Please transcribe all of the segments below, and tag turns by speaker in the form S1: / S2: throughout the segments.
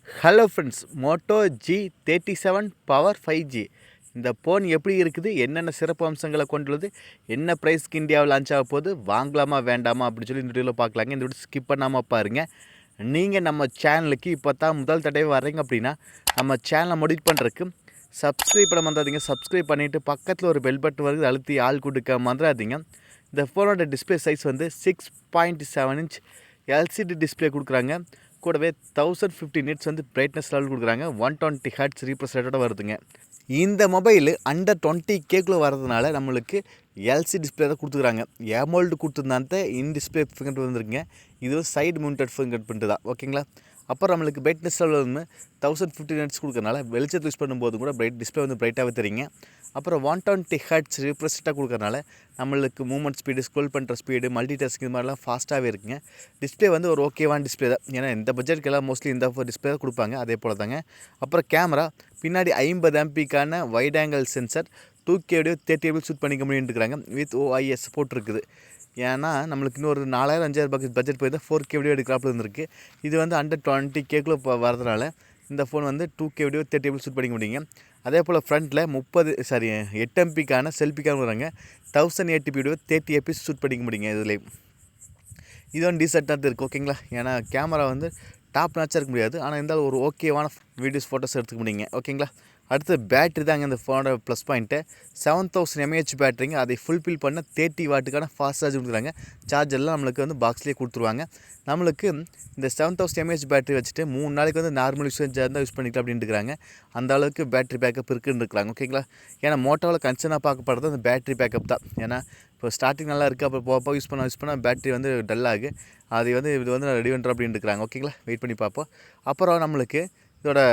S1: Hello friends, Moto g37 power 5G இந்த phone எப்படி இருக்குது, என்னென்ன சிறப்பு அம்சங்களை கொண்டுள்ளது, என்ன ப்ரைஸ்க்கு இந்தியாவில் லான்ச் ஆக போகுது, வாங்கலாமா வேண்டாமா அப்படின்னு சொல்லி இந்த வீடியோவில் பார்க்கலாங்க. இந்த வீடியோ ஸ்கிப் பண்ணாமல் பாருங்கள். நீங்கள் நம்ம சேனலுக்கு இப்போ தான் முதல் தடவை வர்றீங்க அப்படின்னா நம்ம சேனலை மோடிஃபை பண்ணுறதுக்கு சப்ஸ்கிரைப் பண்ண மறந்துடாதீங்க. சப்ஸ்கிரைப் பண்ணிவிட்டு பக்கத்தில் ஒரு பெல் பட்டன் வருது, அழுத்தி ஆள் கொடுக்க மறந்துடாதீங்க. இந்த ஃபோனோட டிஸ்பிளே சைஸ் வந்து 6.7 இன்ச் எல்சிடி டிஸ்பிளே கொடுக்குறாங்க. கூடவே 1050 நிட்ஸ் வந்து பிரைட்னஸ் லெவல் கொடுக்குறாங்க. 120 ஹெர்ட்ஸ் ரீஃப்ரெஷ் ரேட்டோட வருதுங்க. இந்த மொபைல் அண்டர் 20Kக்குள்ளே வரதுனால நம்மளுக்கு எல்சி டிஸ்பிளே தான் கொடுத்துக்குறாங்க. AMOLED கொடுத்துருந்தாந்த in display finger print வந்துருக்குங்க. இது சைடு மவுண்டட் ஃபிங்கர் பிரிண்ட் தான், ஓகேங்களா. அப்புறம் நம்மளுக்கு பிரைட்னஸ் லெவல் வந்து 1050 நிட்ஸ் கொடுக்கறனால வெளிச்சத்தை யூஸ் பண்ணும்போது கூட டிஸ்பிளே வந்து பிரைட்டாகவே தெரியுங்க. அப்புறம் 120 ஹெர்ட்ஸ் ரிஃப்ரெஷ்டாக கொடுக்கறனால நம்மளுக்கு மூவ்மெண்ட் ஸ்பீடு, ஸ்க்ரோல் பண்ணுற ஸ்பீடு, மல்டி டாஸ்கிங் இது மாதிரிலாம் ஃபாஸ்ட்டாகவே இருக்குங்க. டிஸ்பிளே வந்து ஒரு ஓகேவான டிஸ்பிளே தான். ஏன்னா இந்த பட்ஜெட்டுக்கெல்லாம் மோஸ்ட்லி இந்த டிஸ்பிளே தான் கொடுப்பாங்க. அதே போல் தாங்க. அப்புறம் கேமரா பின்னாடி 50 MP wide angle sensor, 2K video 30 FPS shoot பண்ணிக்க முடியும்னு இருக்கிறாங்க. வித் OIS போட்டிருக்குது. ஏன்னா நம்மளுக்கு இன்னொரு 4000-5000 பட்ஜெட் போய் தான் 4K வீடியோ எடுக்கிறாப்புல இருந்திருக்கு. இது வந்து அண்டர் 20Kக்குள்ளே இப்போ வரதுனால இந்த ஃபோன் வந்து 2K வீடியோ 30 FPS ஷூட் பண்ணிக்க முடியுங்க. அதே போல் ஃப்ரண்ட்டில் 8 MP செல்ஃபி கேமரா வராங்க. 1080p வீடியோ 30 FPS ஷூட் பண்ணிக்க முடியுங்க. இதுலேயும் இது வந்து டீசெண்டாக இருக்குது, ஓகேங்களா. ஏன்னா கேமரா வந்து டாப் நாச்சாக இருக்க முடியாது, ஆனால் இருந்தாலும் ஒரு ஓகேவான வீடியோஸ் ஃபோட்டோஸ் எடுத்துக்க முடியுங்க, ஓகேங்களா. அடுத்து பேட்ரி தாங்க இந்த ஃபோனோட ப்ளஸ் பாயிண்ட்டு. 7000 mAh பேட்டரிங்க. அதை ஃபுல்ஃபில் பண்ண 30 வாட்டுக்கான ஃபாஸ்ட் சார்ஜ் கொடுக்குறாங்க. சார்ஜர்லாம் நம்மளுக்கு வந்து பாக்ஸ்லேயே கொடுத்துருவாங்க. நம்மளுக்கு இந்த 7000 mAh பேட்டரி வச்சுட்டு 3 நாளைக்கு வந்து நார்மல் யூசேஜாக இருந்தால் யூஸ் பண்ணிக்கலாம் அப்படின்னு இருக்கிறாங்க. அந்த அளவுக்கு பேட்டரி பேக்கப் இருக்குன்னு இருக்கிறாங்க, ஓகேங்களா. ஏன்னா மோட்டோவில் கன்சர்னாக பார்க்கப்படுறது அந்த பேட்டரி பேக்கப் தான். ஏன்னா இப்போ ஸ்டார்டிங் நல்லா இருக்குது, அப்புறம் போக யூஸ் பண்ணால் பேட்டரி வந்து டல் ஆகு. இது வந்து ரெடி பண்ணுறோம் அப்படின்னு இருக்கிறாங்க, ஓகேங்களா. வெயிட் பண்ணி பார்ப்போம். அப்புறம் நம்மளுக்கு இதோட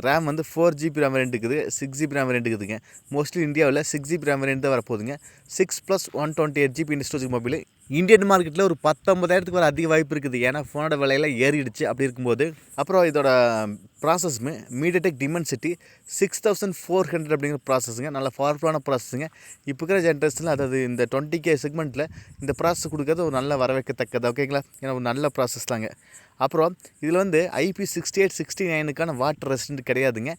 S1: ரேம் வந்து 4GB ரேம் வேரியன்ட் இருக்குது, 6GB ரேம் வேரியன்ட் இருக்குதுங்க. மோஸ்ட்லி இந்தியாவில் 6GB ரேம் வேரியன்ட் தான் வரப்போகுதுங்க. 6+128GB ஸ்டோரேஜ் மொபைல் இந்தியன் மார்க்கெட்டில் ஒரு 19,000க்கு வர அதிக வாய்ப்பு இருக்குது. ஏன்னா ஃபோனோட விலையெல்லாம் ஏறிடுச்சு அப்படி இருக்கும்போது. அப்புறம் இதோட ப்ராசஸ்மே மீடியாடெக் டிமென்சிட்டி 6400 அப்படிங்கிற ப்ராசஸுங்க. நல்ல பவர்ஃபுல்லான ப்ராசஸுங்க. இப்போ இருக்கிற ஜென்ரேஷனில், அதாவது இந்த 20K செக்மெண்ட்டில் இந்த ப்ராசஸ் கொடுக்கறது ஒரு நல்ல வரவேற்கத்தக்கது, ஓகேங்களா. ஏன்னா ஒரு நல்ல ப்ராசஸ் தாங்க. அப்புறம் இதில் வந்து IP68, 69க்கான வாட்டர் ரெசிஸ்டன்ட் கிடையாதுங்க.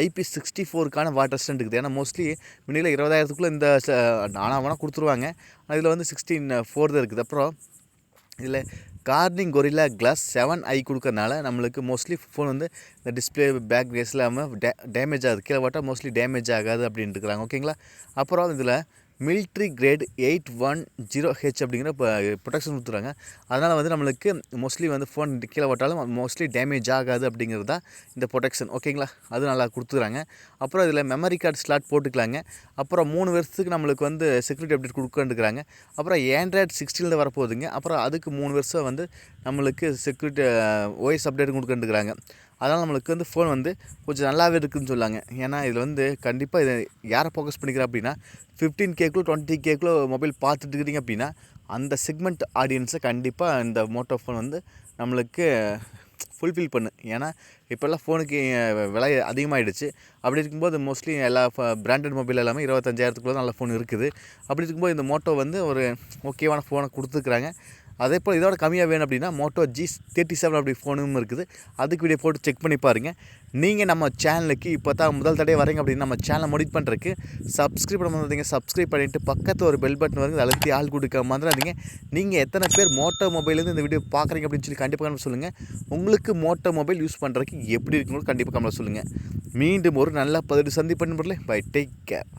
S1: IP64க்கான வாட்டர் ரெசிஸ்டன்ட் இருக்குது. ஏன்னா மோஸ்ட்லி முன்னில் 20,000க்குள்ளே இந்த ஆனால் கொடுத்துருவாங்க. இதில் வந்து 16.4 தான் இருக்குது. அப்புறம் இதில் கார்னிங் கொரில்லா கிளாஸ் 7i கொடுக்கறனால நம்மளுக்கு மோஸ்ட்லி ஃபோன் வந்து இந்த டிஸ்பிளே பேக் கேஸ் இல்லாமல் டேமேஜ் ஆகுது. கீழே வாட்டா மோஸ்ட்லி டேமேஜ் ஆகாது அப்படின்ட்டு இருக்கிறாங்க, ஓகேங்களா. அப்புறம் இதில் மிலிட்ரி கிரேட் 810H அப்படிங்கிற ப்ரொடெக்ஷன் கொடுத்துறாங்க. அதனால் வந்து நம்மளுக்கு மோஸ்ட்லி வந்து ஃபோன் கீழே போட்டாலும் மோஸ்ட்லி டேமேஜ் ஆகாது அப்படிங்கிறது தான் இந்த ப்ரொடெக்ஷன், ஓகேங்களா. அது நல்லா கொடுத்துறாங்க. அப்புறம் இதில் மெமரி கார்டு ஸ்லாட் போட்டுக்கலாங்க. அப்புறம் 3 வருஷத்துக்கு நம்மளுக்கு வந்து செக்யூரிட்டி அப்டேட் கொடுக்குறாங்க. அப்புறம் ஆண்ட்ராய்டு 16 வரப்போகுதுங்க. அப்புறம் அதுக்கு 3 வருஷம் வந்து நம்மளுக்கு செக்யூரிட்டி OS அப்டேட் கொடுக்குறாங்க. அதனால் நம்மளுக்கு வந்து ஃபோன் வந்து கொஞ்சம் நல்லாவே இருக்குதுன்னு சொல்லாங்க. ஏன்னா இதில் வந்து கண்டிப்பாக இதை யாரை ஃபோக்கஸ் பண்ணிக்கிறேன் அப்படின்னா 15Kக்குள்ளே 20Kக்குள்ளே மொபைல் பார்த்துட்டு இருக்கிறீங்க அப்படின்னா அந்த செக்மெண்ட் ஆடியன்ஸை கண்டிப்பாக இந்த மோட்டோ ஃபோன் வந்து நம்மளுக்கு ஃபுல்ஃபில் பண்ணு. ஏன்னா இப்போல்லாம் ஃபோனுக்கு விலை அதிகமாகிடுச்சு. அப்படி இருக்கும்போது மோஸ்ட்லி எல்லா பிராண்டட் மொபைல் எல்லாமே 25,000க்குள்ளே நல்ல ஃபோன் இருக்குது. அப்படி இருக்கும்போது இந்த மோட்டோ வந்து ஒரு ஓகேவான ஃபோனை கொடுத்துருக்குறாங்க. அதே போல் இதோட கம்மியாக வேணும் அப்படின்னா மோட்டோ G37 அப்படி ஃபோனும் இருக்குது. அதுக்கு வீடியோ போட்டு செக் பண்ணி பாருங்கள். நீங்கள் நம்ம சேனலுக்கு இப்போ தான் முதல் தடவை வரீங்க அப்படின்னா நம்ம சேனலை மோடிஃபை பண்ணுறதுக்கு சப்ஸ்கிரைப் பண்ண மறந்துடாதீங்க. சப்ஸ்கிரைப் பண்ணிவிட்டு பக்கத்தில் ஒரு பெல் பட்டன் வருது, அழுத்தி ஆள் கொடுக்க மறந்துடாதீங்க. நீங்கள் எத்தனை பேர் மோட்டோ மொபைலேருந்து இந்த வீடியோ பார்க்குறீங்க அப்படின்னு சொல்லி கண்டிப்பாக சொல்லுங்கள். உங்களுக்கு மோட்டோ மொபைல் யூஸ் பண்ணுறதுக்கு எப்படி இருக்குன்னு கண்டிப்பாக கமெண்ட்டில் சொல்லுங்கள். மீண்டும் ஒரு நல்ல பதிவு சந்திப்பு பண்ணி பை. Take care.